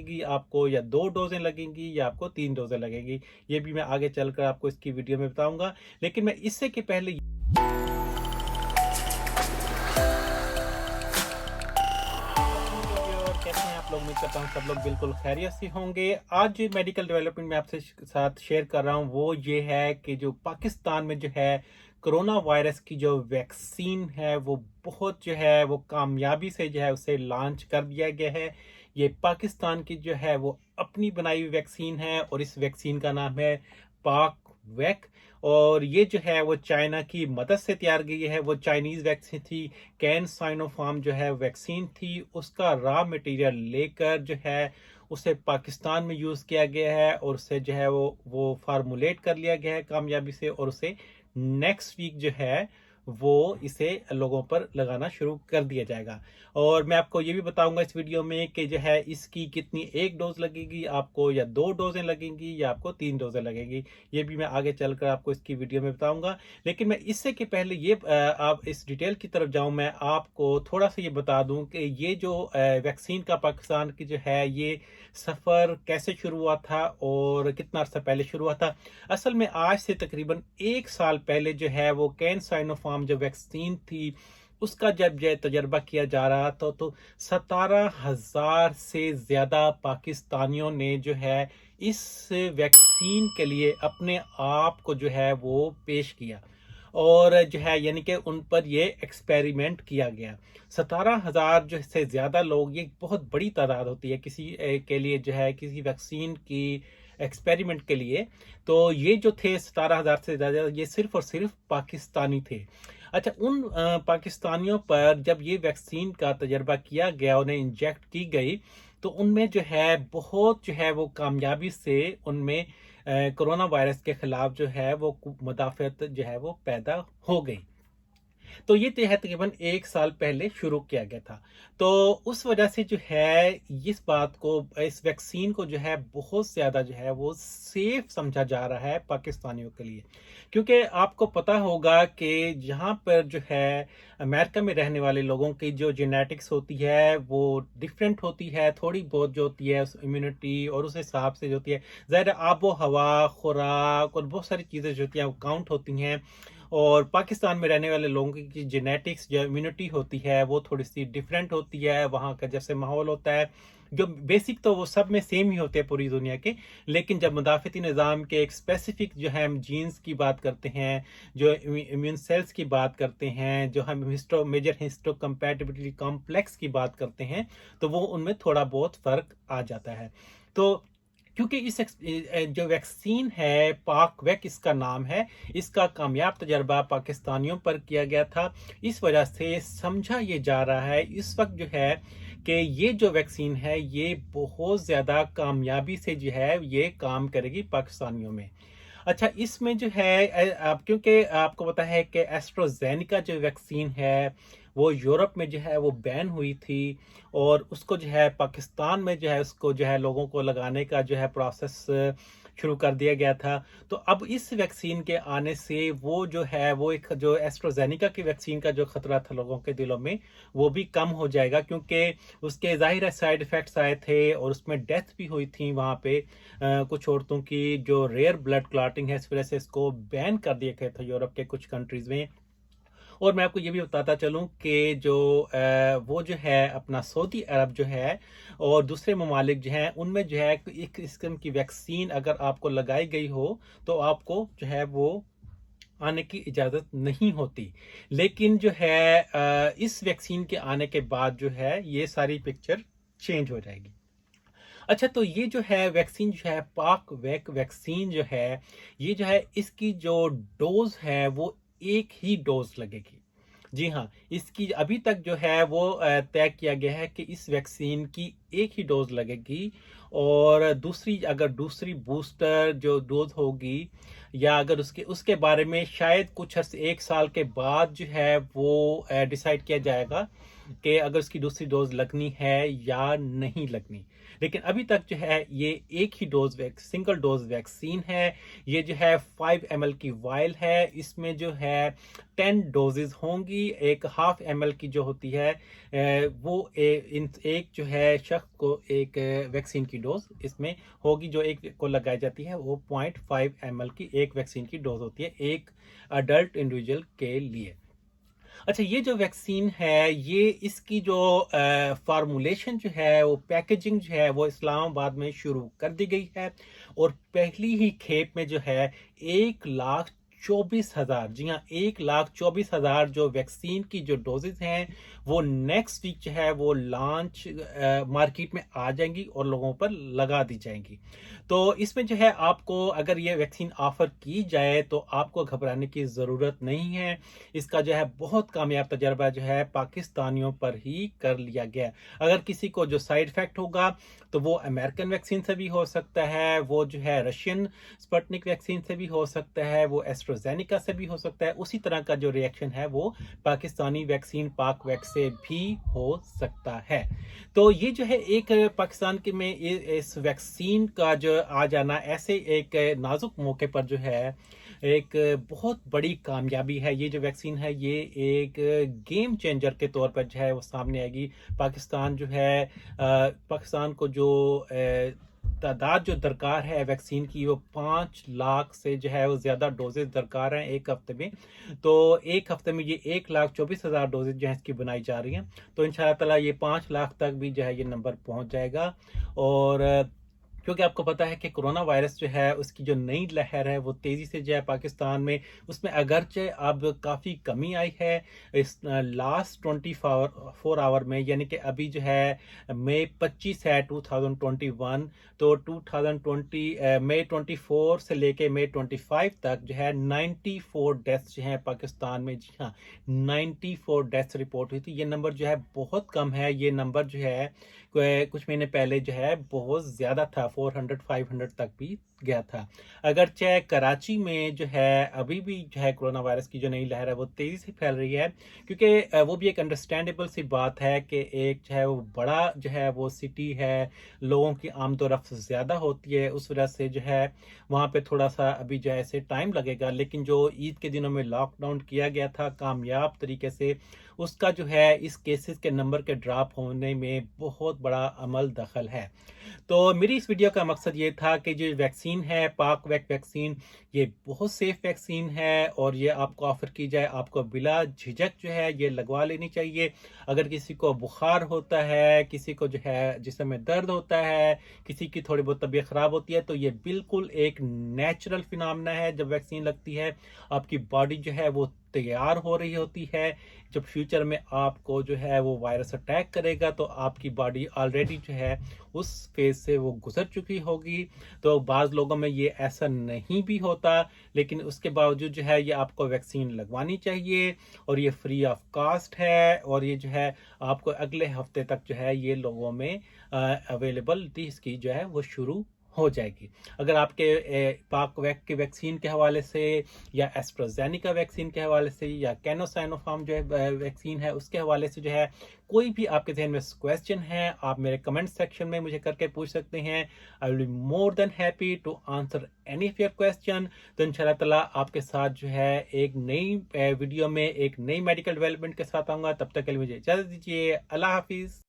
گی آپ کو یا 2 ڈوزیں لگیں گی یا آپ کو 3 ڈوزیں لگیں گی، یہ بھی میں آگے چل کر آپ کو اس کی ویڈیو میں بتاؤں گا۔ لیکن میں اس سے کہ پہلے اور کیسے ہیں آپ لوگ؟ امید کرتا ہوں سب لوگ بالکل خیریت سے ہوں گے۔ آج جو میڈیکل ڈیولپمنٹ میں آپ سے ساتھ شیئر کر رہا ہوں وہ یہ ہے کہ جو پاکستان میں جو ہے کرونا وائرس کی جو ویکسین ہے وہ بہت جو ہے وہ کامیابی سے جو ہے اسے لانچ کر دیا گیا ہے۔ یہ پاکستان کی جو ہے وہ اپنی بنائی ہوئی ویکسین ہے اور اس ویکسین کا نام ہے پاک ویک، اور یہ جو ہے وہ چائنا کی مدد سے تیار گئی ہے۔ وہ چائنیز ویکسین تھی، کین سائنو فارم جو ہے ویکسین تھی، اس کا را مٹیریل لے کر جو ہے اسے پاکستان میں یوز کیا گیا ہے اور اسے جو ہے وہ فارمولیٹ کر لیا گیا ہے کامیابی سے، اور اسے نیکسٹ ویک جو ہے وہ اسے لوگوں پر لگانا شروع کر دیا جائے گا۔ اور میں آپ کو یہ بھی بتاؤں گا اس ویڈیو میں کہ جو ہے اس کی کتنی ایک ڈوز لگے گی آپ کو یا 2 ڈوزیں لگیں گی یا آپ کو 3 ڈوزیں لگیں گی، یہ بھی میں آگے چل کر آپ کو اس کی ویڈیو میں بتاؤں گا۔ لیکن میں اس سے کہ پہلے یہ آپ اس ڈیٹیل کی طرف جاؤں، میں آپ کو تھوڑا سا یہ بتا دوں کہ یہ جو ویکسین کا پاکستان کی جو ہے یہ سفر کیسے شروع ہوا تھا اور کتنا عرصہ پہلے شروع ہوا تھا۔ اصل میں آج سے تقریباً 1 سال پہلے جو ہے وہ کین سائنو فارم جو ویکسین تھی اس کا جب جو تجربہ کیا جا رہا تھا تو 17,000 سے زیادہ پاکستانیوں نے جو ہے اس ویکسین کے لیے اپنے آپ کو جو ہے وہ پیش کیا، اور جو ہے یعنی کہ ان پر یہ ایکسپیریمنٹ کیا گیا۔ 17,000 جو سے زیادہ لوگ، یہ بہت بڑی تعداد ہوتی ہے کسی کے لیے جو ہے کسی ویکسین کی ایکسپیریمنٹ کے لیے۔ تو یہ جو تھے 17,000 سے زیادہ، یہ صرف اور صرف پاکستانی تھے۔ اچھا، ان پاکستانیوں پر جب یہ ویکسین کا تجربہ کیا گیا، انہیں انجیکٹ کی گئی، تو ان میں جو ہے بہت جو ہے وہ کامیابی سے ان میں کرونا وائرس کے خلاف جو ہے وہ مدافعت جو ہے وہ پیدا ہو گئی۔ تو یہ تقریباً 1 سال پہلے شروع کیا گیا تھا۔ تو اس وجہ سے جو ہے اس بات کو، اس ویکسین کو جو ہے بہت زیادہ جو ہے وہ سیف سمجھا جا رہا ہے پاکستانیوں کے لیے، کیونکہ آپ کو پتا ہوگا کہ جہاں پر جو ہے امریکہ میں رہنے والے لوگوں کی جو جینیٹکس ہوتی ہے وہ ڈیفرنٹ ہوتی ہے، تھوڑی بہت جو ہوتی ہے امیونٹی اور اس حساب سے جو ہوتی ہے، ظاہر آب و ہوا، خوراک اور بہت ساری چیزیں جو ہوتی ہیں وہ کاؤنٹ ہوتی ہیں۔ اور پاکستان میں رہنے والے لوگوں کی جینیٹکس جو امیونٹی ہوتی ہے وہ تھوڑی سی ڈیفرنٹ ہوتی ہے، وہاں کا جیسے ماحول ہوتا ہے، جو بیسک تو وہ سب میں سیم ہی ہوتے ہیں پوری دنیا کے، لیکن جب مدافعتی نظام کے ایک اسپیسیفک جو ہم جینز کی بات کرتے ہیں، جو امیون سیلز کی بات کرتے ہیں، جو ہم میجر ہسٹو کمپیٹیبلٹی کمپلیکس کی بات کرتے ہیں، تو وہ ان میں تھوڑا بہت فرق آ جاتا ہے۔ تو کیونکہ جو ویکسین ہے پاک ویک اس کا نام ہے، اس کا کامیاب تجربہ پاکستانیوں پر کیا گیا تھا، اس وجہ سے سمجھا یہ جا رہا ہے اس وقت جو ہے کہ یہ جو ویکسین ہے یہ بہت زیادہ کامیابی سے جو ہے یہ کام کرے گی پاکستانیوں میں۔ اچھا، اس میں جو ہے کیونکہ آپ کو پتا ہے کہ ایسٹروزینیکا جو ویکسین ہے وہ یورپ میں جو ہے وہ بین ہوئی تھی، اور اس کو جو ہے پاکستان میں جو ہے اس کو جو ہے لوگوں کو لگانے کا جو ہے پروسیس شروع کر دیا گیا تھا۔ تو اب اس ویکسین کے آنے سے وہ جو ہے وہ ایک جو ایسٹروزینیکا کی ویکسین کا جو خطرہ تھا لوگوں کے دلوں میں وہ بھی کم ہو جائے گا، کیونکہ اس کے ظاہر سائیڈ ایفیکٹس آئے تھے اور اس میں ڈیتھ بھی ہوئی تھی وہاں پہ کچھ عورتوں کی جو ریئر بلڈ کلاٹنگ ہے، اس وجہ سے اس کو بین کر دیا گیا تھا یورپ کے کچھ کنٹریز میں۔ اور میں آپ کو یہ بھی بتاتا چلوں کہ جو وہ جو ہے اپنا سعودی عرب جو ہے اور دوسرے ممالک جو ہیں ان میں جو ہے ایک قسم کی ویکسین اگر آپ کو لگائی گئی ہو تو آپ کو جو ہے وہ آنے کی اجازت نہیں ہوتی، لیکن جو ہے اس ویکسین کے آنے کے بعد جو ہے یہ ساری پکچر چینج ہو جائے گی۔ اچھا، تو یہ جو ہے ویکسین جو ہے پاک ویک ویکسین جو ہے یہ جو ہے اس کی جو ڈوز ہے وہ ایک ہی ڈوز لگے گی۔ جی ہاں، اس کی ابھی تک جو ہے وہ طے کیا گیا ہے کہ اس ویکسین کی ایک ہی ڈوز لگے گی، اور اگر دوسری بوسٹر جو ڈوز ہوگی یا اگر اس کے بارے میں شاید کچھ 1 سال کے بعد جو ہے وہ ڈیسائیڈ کیا جائے گا کہ اگر اس کی دوسری ڈوز لگنی ہے یا نہیں لگنی۔ لیکن ابھی تک جو ہے یہ ایک ہی سنگل ڈوز ویکسین ہے. یہ جو ہے 5 ml کی وائل ہے. اس میں جو ہے 10 ڈوزز ہوں گی. ایک ہاف ml کی جو ہوتی ہے وہ ایک جو ہے شخص کو ایک ویکسین کی ڈوز اس میں ہوگی جو ایک کو لگائی جاتی ہے. وہ 0.5 ml کی ایک ویکسین کی ڈوز ہوتی ہے ایک اڈلٹ انڈیویجول کے لیے. اچھا، یہ جو ویکسین ہے یہ اس کی جو فارمولیشن جو ہے وہ پیکیجنگ جو ہے وہ اسلام آباد میں شروع کر دی گئی ہے، اور پہلی ہی کھیپ میں جو ہے 1,24,000، جی ہاں 1,24,000 جو ویکسین کی جو ڈوزز ہیں وہ نیکسٹ ویک جو ہے وہ لانچ مارکیٹ میں آ جائیں گی اور لوگوں پر لگا دی جائیں گی. تو اس میں جو ہے آپ کو اگر یہ ویکسین آفر کی جائے تو آپ کو گھبرانے کی ضرورت نہیں ہے. اس کا جو ہے بہت کامیاب تجربہ جو ہے پاکستانیوں پر ہی کر لیا گیا. اگر کسی کو جو سائیڈ افیکٹ ہوگا تو وہ امریکن ویکسین سے بھی ہو سکتا ہے، وہ جو ہے رشین سپوٹنک ویکسین سے بھی ہو سکتا ہے، وہ ایسٹرازینیکا سے بھی ہو سکتا ہے. اسی طرح کا جو ریئیکشن ہے وہ پاکستانی ویکسین پاک ویکس سے بھی ہو سکتا ہے. تو یہ جو ہے ایک پاکستان کے میں اس ویکسین کا جو آ جانا ایسے ایک نازک موقع پر جو ہے ایک بہت بڑی کامیابی ہے. یہ جو ویکسین ہے یہ ایک گیم چینجر کے طور پر جو ہے وہ سامنے آئے گی. پاکستان جو ہے پاکستان کو جو تعداد جو درکار ہے ویکسین کی وہ 5 لاکھ سے جو ہے وہ زیادہ ڈوزز درکار ہیں ایک ہفتے میں. تو ایک ہفتے میں یہ 1,24,000 ڈوزز جو ہے اس کی بنائی جا رہی ہیں. تو ان شاء اللہ تعالیٰ یہ 5 لاکھ تک بھی جو ہے یہ نمبر پہنچ جائے گا. اور کیونکہ آپ کو پتا ہے کہ کرونا وائرس جو ہے اس کی جو نئی لہر ہے وہ تیزی سے جو ہے پاکستان میں اس میں اگرچہ اب کافی کمی آئی ہے اس لاسٹ 24 آور میں، یعنی کہ ابھی جو ہے مئی 25 ہے 2021، تو 2020 مئی 24 سے لے کے مئی 25 تک جو ہے 94 ڈیتھس جو ہیں پاکستان میں. جی ہاں 94 ڈیتھس رپورٹ ہوئی تھی. یہ نمبر جو ہے بہت کم ہے. یہ نمبر جو ہے کچھ مہینے پہلے جو ہے بہت زیادہ تھا، 400-500 تک بھی گیا تھا. اگرچہ کراچی میں جو ہے ابھی بھی جو ہے کرونا وائرس کی جو نئی لہر ہے وہ تیزی سے پھیل رہی ہے، کیونکہ وہ بھی ایک انڈرسٹینڈیبل سی بات ہے کہ ایک جو ہے وہ بڑا جو ہے وہ سٹی ہے، لوگوں کی آمد و رفت زیادہ ہوتی ہے، اس وجہ سے جو ہے وہاں پہ تھوڑا سا ابھی جو ہے ایسے ٹائم لگے گا. لیکن جو عید کے دنوں میں لاک ڈاؤن کیا گیا تھا کامیاب طریقے سے، اس کا جو ہے اس کیسز کے نمبر کے ڈراپ ہونے میں بہت بڑا عمل دخل ہے. تو میری اس ویڈیو کا مقصد یہ تھا کہ جو ویکسین ہے پاک ویکسین یہ بہت سیف ویکسین ہے، اور یہ آپ کو آفر کی جائے آپ کو بلا جھجک جو ہے یہ لگوا لینی چاہیے. اگر کسی کو بخار ہوتا ہے، کسی کو جو ہے جسم میں درد ہوتا ہے، کسی کی تھوڑی بہت طبیعت خراب ہوتی ہے، تو یہ بالکل ایک نیچرل فینامنا ہے. جب ویکسین لگتی ہے آپ کی باڈی جو ہے وہ تیار ہو رہی ہوتی ہے. جب فیوچر میں آپ کو جو ہے وہ وائرس اٹیک کرے گا تو آپ کی باڈی آلریڈی جو ہے اس فیز سے وہ گزر چکی ہوگی. تو بعض لوگوں میں یہ ایسا نہیں بھی ہوتا، لیکن اس کے باوجود جو ہے یہ آپ کو ویکسین لگوانی چاہیے، اور یہ فری آف کاسٹ ہے، اور یہ جو ہے آپ کو اگلے ہفتے تک جو ہے یہ لوگوں میں اویلیبلٹی اس کی جو ہے وہ شروع ہو جائے گی. اگر آپ کے پاک کے ویکسین کے حوالے سے، یا ایسٹرازینیکا ویکسین کے حوالے سے، یا کینوسائنوفارم جو ہے ویکسین ہے اس کے حوالے سے جو ہے کوئی بھی آپ کے ذہن میں کویسچن ہے، آپ میرے کمنٹ سیکشن میں مجھے کر کے پوچھ سکتے ہیں. I will be more than happy to answer any of your question. تو انشاءاللہ تعالیٰ آپ کے ساتھ جو ہے ایک نئی ویڈیو میں ایک نئی میڈیکل ڈیولپمنٹ کے ساتھ آؤں گا. تب تک کے لیے مجھے اجازت دیجیے. اللہ حافظ.